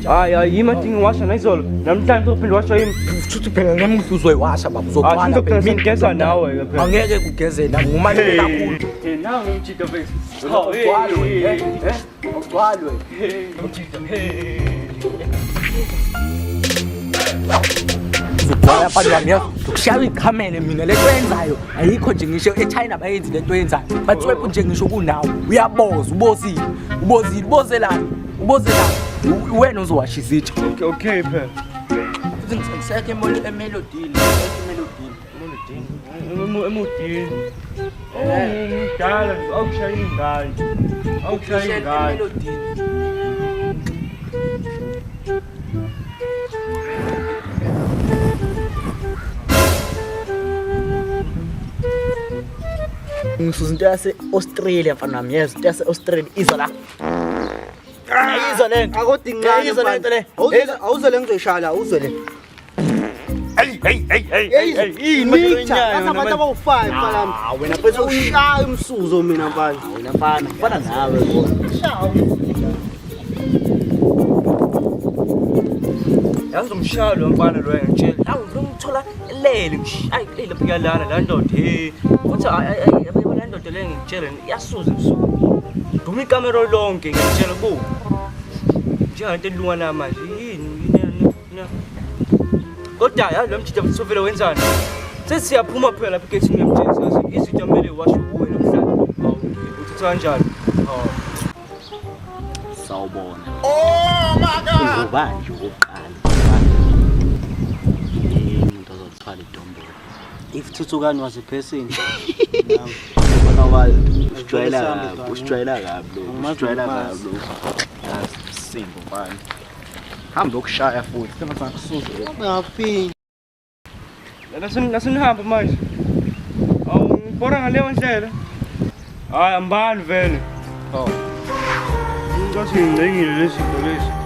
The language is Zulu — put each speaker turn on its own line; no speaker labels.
Hayi yima dingi washa nayizolo namhlanje uzophinde washa yimi
futhi phela nami uzoyiwasha baba uzogcwala
ngizogcina sengigeza nawe ke phela
angeke kugezela ngumanje kakhulu
nawe ngimjida bese
ugcwalwe uzogcwala abantu bami ukushaya ikhamene mina lento yenzayo ayikho nje ngisho eChina bayenzi lento yenzayo bathwepha nje ngisho kunawo uyaboza ubozelana wena uzowasha izitsha
okay phela
futhi ngisekho emelodini
emudini ngidala awukushaya ingane
ngisuza into yase-Australia mfana wami yes into yase-Australia iza la iza lento
akodingane
iza lento le
awuzole ngizoyishala awuzole nabantu abawu-5 mfana
wena
bese ushaya umsuzo mina mfana
wena mfana kufana nawe
yazomshaya lo mfana lo ngitshela
awu ngithola lele ayi lele phika lana la ndoda uthi ayi la ndoda le ngitshela iyasuza ebusuku duma ikamera lonke ngitshela ku njenganto elunga la manje yini kodwa yazi lo mjida msofela wenzani sesiyaphuma phela lapha egethini ngiyamtshela izinto kumele washo kuwe namhlanje uthi kanjani sawubona oh my god ubani oqala umuntu ozothwala idombo
if Thuthukani was a person
ubona wayo usijwayela kabi simbo manje hamba ukushaya futhi sengathi akusuze
ngaphi
nasenihamba manje ngibora ngaleyo ndlela hayi ambani vele ngathi ngingengile lezi zinto lezi